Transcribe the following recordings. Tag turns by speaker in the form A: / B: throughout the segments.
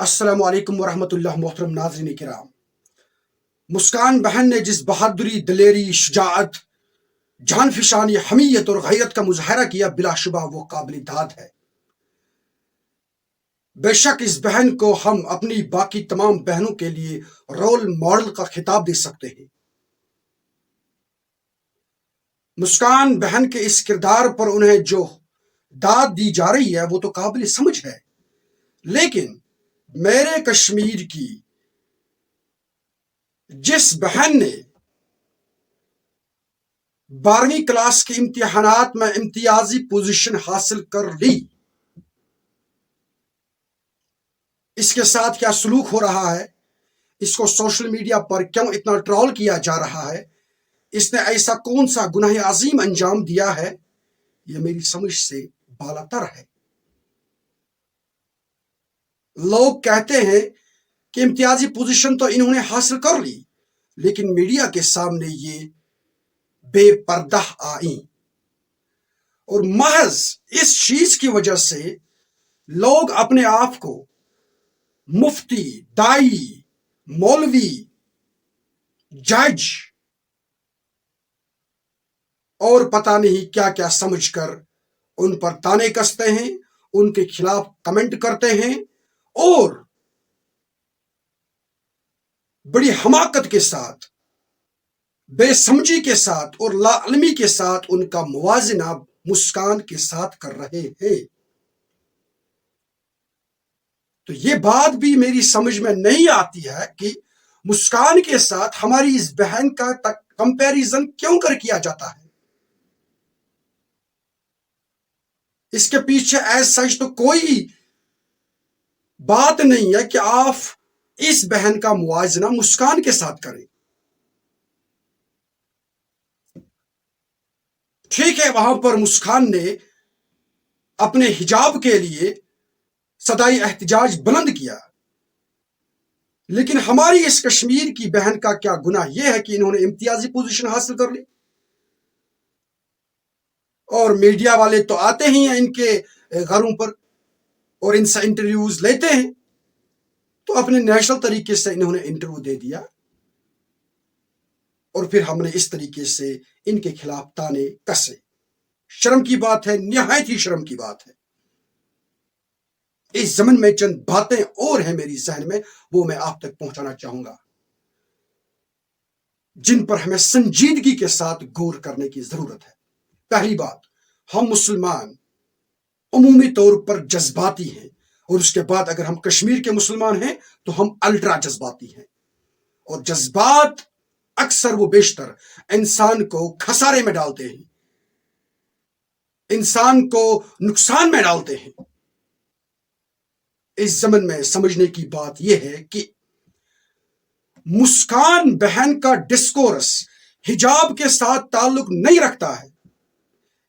A: السلام علیکم ورحمۃ اللہ محترم ناظرین کرام. مسکان بہن نے جس بہادری، دلیری، شجاعت، جان فشانی، حمیت اور غیرت کا مظاہرہ کیا، بلا شبہ وہ قابل داد ہے. بے شک اس بہن کو ہم اپنی باقی تمام بہنوں کے لیے رول ماڈل کا خطاب دے سکتے ہیں. مسکان بہن کے اس کردار پر انہیں جو داد دی جا رہی ہے وہ تو قابل سمجھ ہے، لیکن میرے کشمیر کی جس بہن نے 12ویں کلاس کے امتحانات میں امتیازی پوزیشن حاصل کر لی، اس کے ساتھ کیا سلوک ہو رہا ہے، اس کو سوشل میڈیا پر کیوں اتنا ٹرول کیا جا رہا ہے، اس نے ایسا کون سا گناہ عظیم انجام دیا ہے، یہ میری سمجھ سے بالاتر ہے. لوگ کہتے ہیں کہ امتیازی پوزیشن تو انہوں نے حاصل کر لی، لیکن میڈیا کے سامنے یہ بے پردہ آئیں، اور محض اس چیز کی وجہ سے لوگ اپنے آپ کو مفتی، دائی، مولوی، جج اور پتہ نہیں کیا کیا سمجھ کر ان پر تانے کستے ہیں، ان کے خلاف کمنٹ کرتے ہیں، اور بڑی حماقت کے ساتھ، بے سمجھی کے ساتھ اور لا علمی کے ساتھ ان کا موازنہ مسکان کے ساتھ کر رہے ہیں. تو یہ بات بھی میری سمجھ میں نہیں آتی ہے کہ مسکان کے ساتھ ہماری اس بہن کا کمپیریزن کیوں کر کیا جاتا ہے. اس کے پیچھے ایز سچ تو کوئی بات نہیں ہے کہ آپ اس بہن کا موازنہ مسکان کے ساتھ کریں. ٹھیک ہے، وہاں پر مسکان نے اپنے حجاب کے لیے صدائے احتجاج بلند کیا، لیکن ہماری اس کشمیر کی بہن کا کیا گناہ یہ ہے کہ انہوں نے امتیازی پوزیشن حاصل کر لی، اور میڈیا والے تو آتے ہی ہیں ان کے گھروں پر اور ان سے انٹرویوز لیتے ہیں، تو اپنے نیشنل طریقے سے انہوں نے انٹرویو دے دیا، اور پھر ہم نے اس طریقے سے ان کے خلاف تانے کسے. شرم کی بات ہے، نہایت ہی شرم کی بات ہے. اس زمن میں چند باتیں اور ہیں میری ذہن میں، وہ میں آپ تک پہنچانا چاہوں گا، جن پر ہمیں سنجیدگی کے ساتھ غور کرنے کی ضرورت ہے. پہلی بات، ہم مسلمان عمومی طور پر جذباتی ہیں، اور اس کے بعد اگر ہم کشمیر کے مسلمان ہیں تو ہم الٹرا جذباتی ہیں، اور جذبات اکثر و بیشتر انسان کو خسارے میں ڈالتے ہیں، انسان کو نقصان میں ڈالتے ہیں. اس زمن میں سمجھنے کی بات یہ ہے کہ مسکان بہن کا ڈسکورس حجاب کے ساتھ تعلق نہیں رکھتا ہے،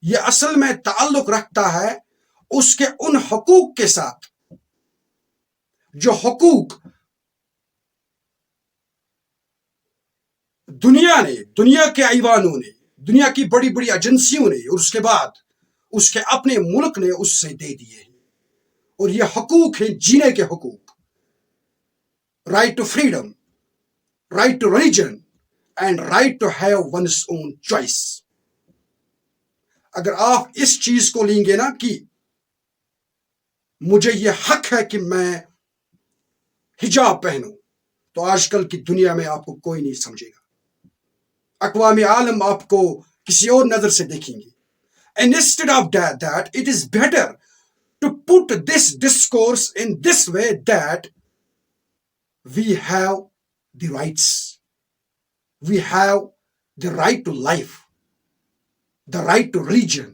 A: یہ اصل میں تعلق رکھتا ہے اس کے ان حقوق کے ساتھ جو حقوق دنیا کے ایوانوں نے، دنیا کی بڑی بڑی ایجنسیوں نے، اور اس کے بعد اس کے اپنے ملک نے اس سے دے دیے ہیں. اور یہ حقوق ہیں جینے کے حقوق، right to freedom, right to religion and right to have one's own choice. اگر آپ اس چیز کو لیں گے نا کہ مجھے یہ حق ہے کہ میں حجاب پہنوں، تو آج کل کی دنیا میں آپ کو کوئی نہیں سمجھے گا. اقوام عالم آپ کو کسی اور نظر سے دیکھیں گے. And instead of that, it is better to put this discourse in this way, that we have the rights. We have the right to life, the right to religion,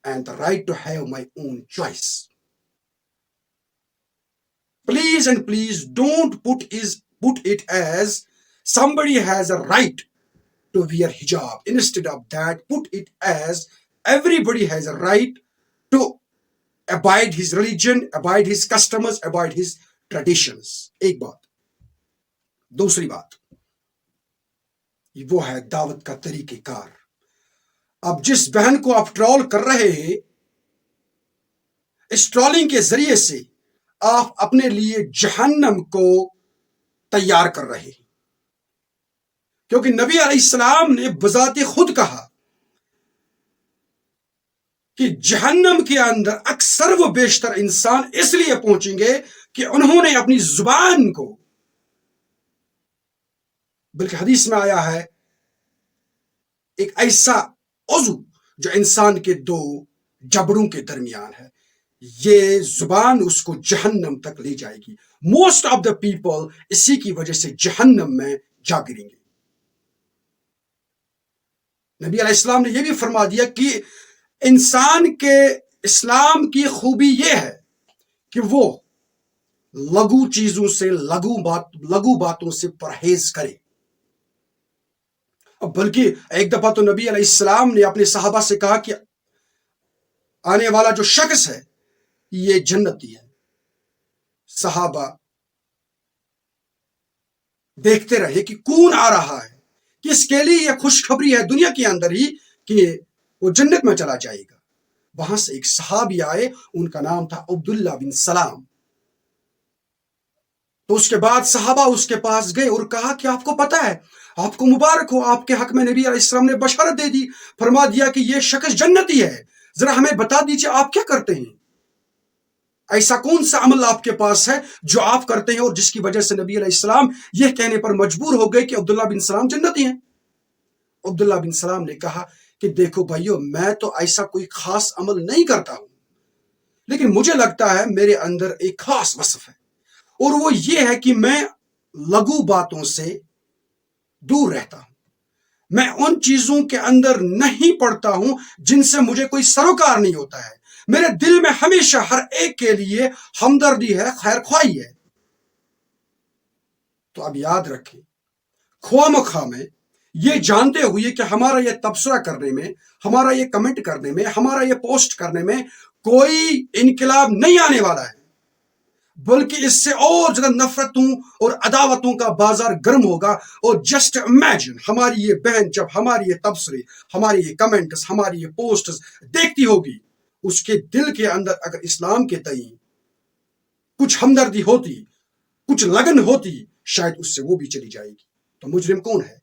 A: and the right to have my own choice. Please and please don't put it as somebody has a right to wear hijab. Instead of that, put it as everybody has a right to abide his religion, abide his customs, abide his traditions. ایک بات. دوسری بات وہ ہے دعوت کا طریقہ کار. اب جس بہن کو آپ ٹرول کر رہے ہیں، اس ٹرولنگ کے ذریعے سے آپ اپنے لیے جہنم کو تیار کر رہے ہیں، کیونکہ نبی علیہ السلام نے بذات خود کہا کہ جہنم کے اندر اکثر و بیشتر انسان اس لیے پہنچیں گے کہ انہوں نے اپنی زبان کو، بلکہ حدیث میں آیا ہے ایک ایسا عضو جو انسان کے دو جبڑوں کے درمیان ہے، یہ زبان اس کو جہنم تک لے جائے گی۔ موسٹ آف دا پیپل اسی کی وجہ سے جہنم میں جا گریں گے۔ نبی علیہ السلام نے یہ بھی فرما دیا کہ انسان کے اسلام کی خوبی یہ ہے کہ وہ لغو چیزوں سے، لغو باتوں سے پرہیز کرے۔ بلکہ ایک دفعہ تو نبی علیہ السلام نے اپنے صحابہ سے کہا کہ آنے والا جو شخص ہے یہ جنتی ہے۔ صحابہ دیکھتے رہے کہ کون آ رہا ہے، کس کے لیے یہ خوشخبری ہے دنیا کے اندر ہی کہ وہ جنت میں چلا جائے گا۔ وہاں سے ایک صحابی آئے، ان کا نام تھا عبداللہ بن سلام۔ تو اس کے بعد صحابہ اس کے پاس گئے اور کہا کہ آپ کو پتا ہے، آپ کو مبارک ہو، آپ کے حق میں نبی علیہ السلام نے بشارت دے دی، فرما دیا کہ یہ شخص جنتی ہے، ذرا ہمیں بتا دیجئے آپ کیا کرتے ہیں، ایسا کون سا عمل آپ کے پاس ہے جو آپ کرتے ہیں اور جس کی وجہ سے نبی علیہ السلام یہ کہنے پر مجبور ہو گئے کہ عبداللہ بن سلام جنتی ہیں۔ عبداللہ بن سلام نے کہا کہ دیکھو بھائیو، میں تو ایسا کوئی خاص عمل نہیں کرتا ہوں، لیکن مجھے لگتا ہے میرے اندر ایک خاص وصف ہے، اور وہ یہ ہے کہ میں لغو باتوں سے دور رہتا ہوں، میں ان چیزوں کے اندر نہیں پڑتا ہوں جن سے مجھے کوئی سروکار نہیں ہوتا ہے، میرے دل میں ہمیشہ ہر ایک کے لیے ہمدردی ہے، خیر خواہی ہے۔ تو اب یاد رکھیں، خواہ مخواہ میں یہ جانتے ہوئے کہ ہمارا یہ تبصرہ کرنے میں، ہمارا یہ کمنٹ کرنے میں، ہمارا یہ پوسٹ کرنے میں کوئی انقلاب نہیں آنے والا ہے، بلکہ اس سے اور زیادہ نفرتوں اور عداوتوں کا بازار گرم ہوگا۔ اور جسٹ امیجن، ہماری یہ بہن جب ہماری یہ تبصرے، ہماری یہ کمنٹس، ہماری یہ پوسٹس دیکھتی ہوگی، اس کے دل کے اندر اگر اسلام کے تئیں کچھ ہمدردی ہوتی، کچھ لگن ہوتی، شاید اس سے وہ بھی چلی جائے گی۔ تو مجرم کون ہے؟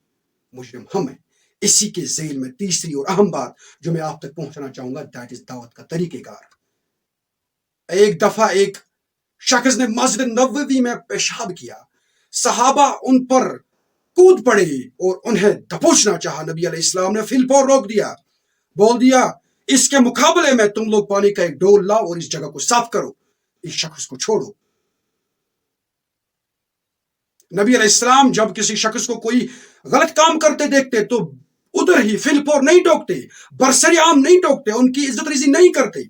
A: مجرم ہم ہیں۔ اسی کے ذیل میں تیسری اور اہم بات جو میں آپ تک پہنچانا چاہوں گا، دیٹ از دعوت کا طریقہ کار۔ ایک دفعہ ایک شخص نے مسجد نبوی میں پیشاب کیا، صحابہ ان پر کود پڑے اور انہیں دبوچنا چاہا۔ نبی علیہ السلام نے فی الفور روک دیا، بول دیا اس کے مقابلے میں تم لوگ پانی کا ایک ڈول لاؤ اور اس جگہ کو صاف کرو، اس شخص کو چھوڑو۔ نبی علیہ السلام جب کسی شخص کو کوئی غلط کام کرتے دیکھتے تو ادھر ہی فی الفور نہیں ٹوکتے، برسر عام نہیں ٹوکتے، ان کی عزت ریزی نہیں کرتے،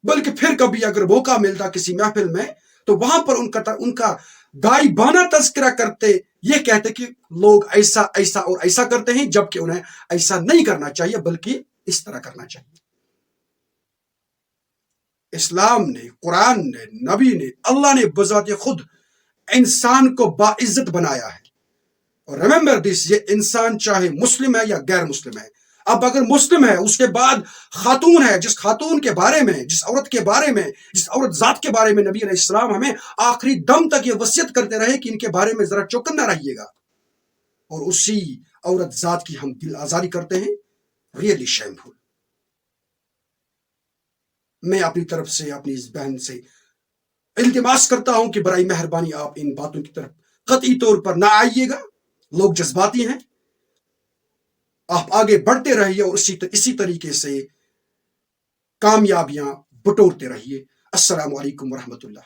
A: بلکہ پھر کبھی اگر موقع ملتا کسی محفل میں تو وہاں پر ان کا غائبانہ تذکرہ کرتے، یہ کہتے کہ لوگ ایسا ایسا اور ایسا کرتے ہیں، جبکہ انہیں ایسا نہیں کرنا چاہیے بلکہ اس طرح کرنا چاہیے۔ اسلام نے، قرآن نے، نبی نے، اللہ نے بذات خود انسان کو باعزت بنایا ہے۔ اور ریممبر دس، یہ انسان چاہے مسلم ہے یا غیر مسلم ہے۔ اب اگر مسلم ہے، اس کے بعد خاتون ہے، جس خاتون کے بارے میں، جس عورت کے بارے میں، جس عورت ذات کے بارے میں نبی علیہ السلام ہمیں آخری دم تک یہ وصیت کرتے رہے کہ ان کے بارے میں ذرا چوکنا رہیے گا، اور اسی عورت ذات کی ہم دل آزاری کرتے ہیں، ریئلی شیمفل۔ میں اپنی طرف سے اپنی اس بہن سے التماس کرتا ہوں کہ برائے مہربانی آپ ان باتوں کی طرف قطعی طور پر نہ آئیے گا، لوگ جذباتی ہیں، آپ آگے بڑھتے رہیے اور اسی طریقے سے کامیابیاں بٹورتے رہیے۔ السلام علیکم ورحمۃ اللہ۔